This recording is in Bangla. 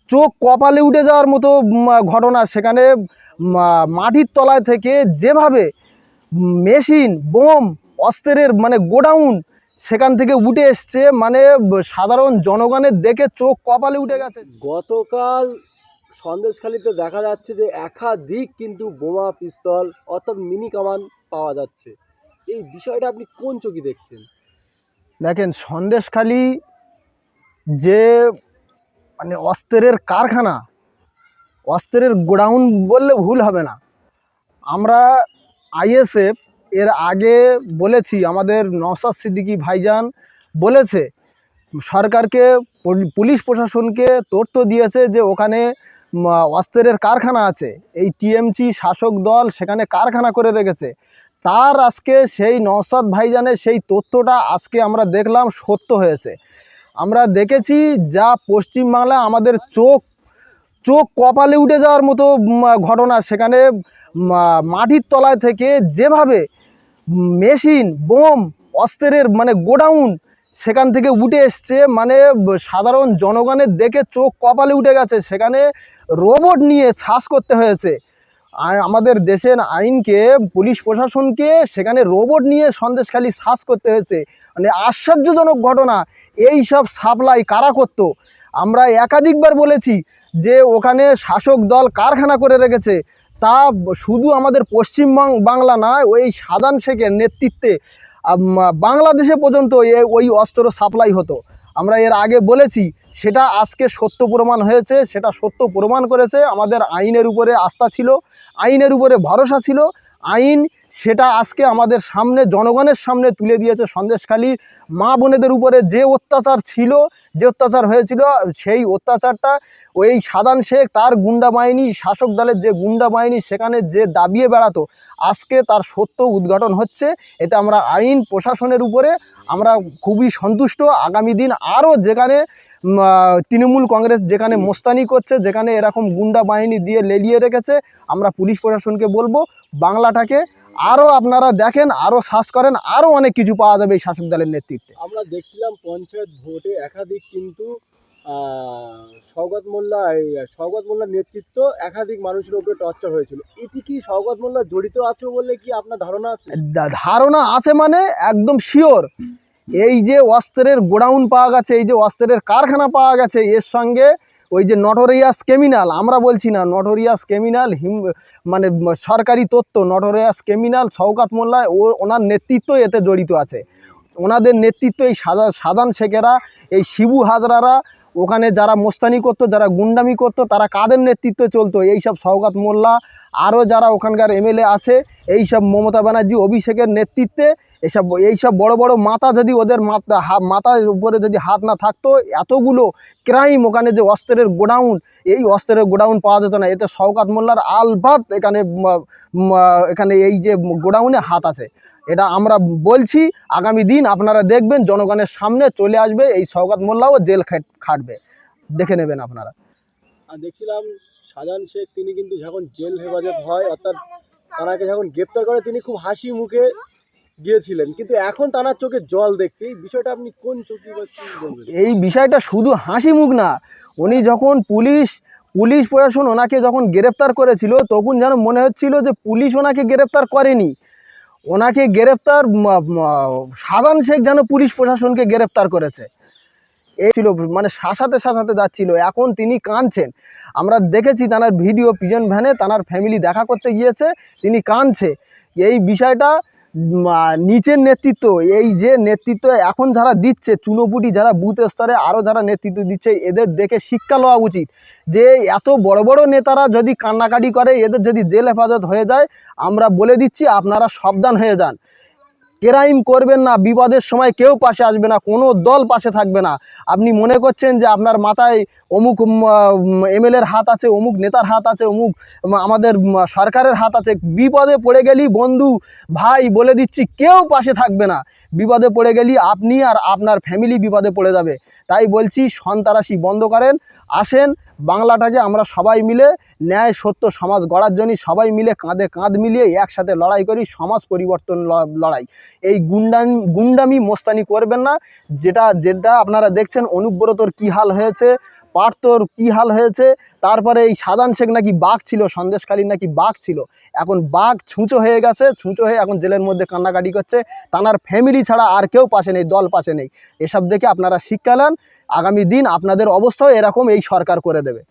চোখ কপালে উঠে যাওয়ার মতো ঘটনা। সেখানে মাটির তলায় থেকে যেভাবে মেশিন বোম অস্ত্রের গোডাউন সেখান থেকে উঠে এসছে, সাধারণ জনগণের দেখে চোখ কপালে উঠে গেছে। গতকাল সন্দেশখালীতে দেখা যাচ্ছে যে একাধিক কিন্তু বোমা পিস্তল অর্থাৎ মিনি কামান পাওয়া যাচ্ছে। এই বিষয়টা আপনি কোন চোখে দেখছেন? দেখেন, সন্দেশখালী যে অস্ত্রের কারখানা, অস্ত্রের গোডাউন বললে ভুল হবে না। আমরা আইএসএফ এর আগে বলেছি, আমাদের নওশাদ সিদ্দিকী ভাইজান বলেছে, সরকারকে পুলিশ প্রশাসনকে তথ্য দিয়েছে যে ওখানে অস্ত্রের কারখানা আছে। এই টিএমসি শাসক দল সেখানে কারখানা করে রেখেছে। তার আজকে সেই নওশাদ ভাইজানের সেই তথ্যটা আজকে আমরা দেখলাম সত্য হয়েছে। আমরা দেখেছি যা পশ্চিমবাংলা আমাদের চোখ কপালে উঠে যাওয়ার মতো ঘটনা। সেখানে মাটির তলায় থেকে যেভাবে মেশিন বোম অস্ত্রের গোডাউন সেখান থেকে উঠে এসছে, সাধারণ জনগণের দেখে চোখ কপালে উঠে গেছে। সেখানে রোবট নিয়ে সার্চ করতে হয়েছে। আমাদের দেশের আইনকে, পুলিশ প্রশাসনকে সেখানে রোবট নিয়ে সন্দেশখালী সার্চ করতে হয়েছে। আশ্চর্যজনক ঘটনা। এই সব সাপ্লাই কারা করত? আমরা একাধিকবার বলেছি যে ওখানে শাসক দল কারখানা করে রেখেছে। তা শুধু আমাদের পশ্চিম বাংলা নয়, ওই শাহজাহান শেখের নেতৃত্বে বাংলাদেশে পর্যন্ত ওই অস্ত্র সাপ্লাই হতো। আমরা এর আগে বলেছি, সেটা আজকে সত্য প্রমাণ হয়েছে। সেটা সত্য প্রমাণ করেছে। আমাদের আইনের উপরে আস্থা ছিল, আইনের উপরে ভরসা ছিল। আইন সেটা আজকে আমাদের সামনে, জনগণের সামনে তুলে দিয়েছে। সন্দেশখালীর মা বোনেদের উপরে যে অত্যাচার ছিল, যে অত্যাচার হয়েছিল, সেই অত্যাচারটা ওই শাহজাহান শেখ তার গুন্ডা বাহিনী, শাসক দলের যে গুন্ডা বাহিনী সেখানে যে দাবিয়ে বেড়াতো, আজকে তার সত্য উদ্ঘাটন হচ্ছে। এতে আমরা আইন প্রশাসনের উপরে আমরা খুবই সন্তুষ্ট। আগামী দিন আরও যেখানে তৃণমূল কংগ্রেস যেখানে মোস্তানি করছে, যেখানে এরকম গুন্ডা বাহিনী দিয়ে লেলিয়ে রেখেছে, আমরা পুলিশ প্রশাসনকে বলবো বাংলাটাকে আরও আপনারা দেখেন, আরও সার্চ করেন, আরও অনেক কিছু পাওয়া যাবে এই শাসক দলের নেতৃত্বে। আমরা দেখছিলাম পঞ্চায়েত ভোটে একাধিক কিন্তু শওকত মোল্লার নেতৃত্ব একাধিক মানুষের উপরে টর্চার হয়েছিল। এটি কি শওকত মোল্লা জড়িত আছে বলে কি আপনার ধারণা আছে? ধারণা আছে একদম শিওর। এই যে অস্ত্রের গোডাউন পাওয়া গেছে, এই যে অস্ত্রের কারখানা পাওয়া গেছে, এর সঙ্গে ওই যে নটোরিয়াস ক্রিমিনাল, আমরা বলছি না, নটোরিয়াস ক্রিমিনাল, সরকারি তথ্য, নটোরিয়াস ক্রিমিনাল শওকত মোল্লা ওনার নেতৃত্ব এতে জড়িত আছে। ওনাদের নেতৃত্ব এই শাহজাহান শেখেরা, এই শিবু হাজরারা, ওখানে যারা মোস্তানি করতো, যারা গুন্ডামি করতো, তারা কাদের নেতৃত্বে চলতো? এইসব শওকত মোল্লা, আরও যারা ওখানকার এমএলএ আছে, এইসব মমতা ব্যানার্জি, অভিষেকের নেতৃত্বে এইসব বড় বড় মাথা, যদি ওদের মাথার উপরে যদি হাত না থাকতো, এতগুলো ক্রাইম, ওখানে যে অস্ত্রের গোডাউন, এই অস্ত্রের গোডাউন পাওয়া যেত না। এতে শওকত মোল্লার আলবাত এখানে এই যে গোডাউনে হাত আছে। এটা আমরা বলছি, আগামী দিন আপনারা দেখবেন, জনগণের সামনে চলে আসবে, এই শওকত মোল্লাও জেল খাটবে, দেখে নেবেন আপনারা। আর দেখছিলাম শাহজাহান শেখ তিনি কিন্তু যখন জেল হেফাজত হয়, অর্থাৎ তানাকে যখন গ্রেপ্তার করে, তিনি খুব হাসি মুখে গিয়েছিলেন, কিন্তু এখন তানার চোখে জল দেখছে। এই বিষয়টা আপনি কোন চোখে বলবেন? এই বিষয়টা শুধু হাসি মুখ না, উনি যখন পুলিশ প্রশাসন ওনাকে যখন গ্রেপ্তার করেছিল, তখন যেন মনে হচ্ছিল যে পুলিশ ওনাকে গ্রেপ্তার করেনি, ওনাকে গ্রেপ্তার শাহজাহান শেখ যেন পুলিশ প্রশাসনকে গ্রেপ্তার করেছে। এই ছিল শাসাতে যাচ্ছিল। এখন তিনি কাঁদছেন। আমরা দেখেছি তার ভিডিও, পিজন ভ্যানে তার ফ্যামিলি দেখা করতে গিয়েছে, তিনি কাঁদছে। এই বিষয়টা নিচের নেতৃত্ব, এই যে নেতৃত্ব এখন যারা দিচ্ছে, চুনোপুটি যারা বুথ স্তরে আরও যারা নেতৃত্ব দিচ্ছে, এদের দেখে শিক্ষা লওয়া উচিত যে এত বড় বড় নেতারা যদি কান্নাকাটি করে, এদের যদি জেল হেফাজত হয়ে যায়, আমরা বলে দিচ্ছি আপনারা সাবধান হয়ে যান। ক্রাইম করবেন না, বিপদের সময় কেউ পাশে আসবে না, কোনো দল পাশে থাকবে না। আপনি মনে করছেন যে আপনার মাথায় অমুক এমএলএর হাত আছে, অমুক নেতার হাত আছে, অমুক আমাদের সরকারের হাত আছে, বিপদে পড়ে গেলি বন্ধু ভাই বলে দিচ্ছি কেউ পাশে থাকবে না। বিপদে পড়ে গেলি আপনি আর আপনার ফ্যামিলি বিপদে পড়ে যাবে। তাই বলছি, সন্ত্রাসী বন্ধ করেন, আসেন বাংলাটাকে আমরা সবাই মিলে ন্যায় সত্য সমাজ গড়ার জন্য সবাই মিলে কাঁধে কাঁধ মিলিয়ে একসাথে লড়াই করি, সমাজ পরিবর্তন লড়াই। এই গুন্ডামি মোস্তানি করবেন না। যেটা আপনারা দেখছেন অনুব্রতর কী হাল হয়েছে, পার্থর কী হাল হয়েছে, তারপরে এই সাজান শেখ নাকি বাঘ ছিল, সন্দেশখালীর নাকি বাঘ ছিল, এখন বাঘ ছুঁচো হয়ে গেছে, ছুঁচো হয়ে এখন জেলের মধ্যে কান্নাকাটি করছে, তানার ফ্যামিলি ছাড়া আর কেউ পাশে নেই, দল পাশে নেই। এসব দেখে আপনারা শিক্ষা নেন, আগামী দিন আপনাদের অবস্থাও এরকম এই সরকার করে দেবে।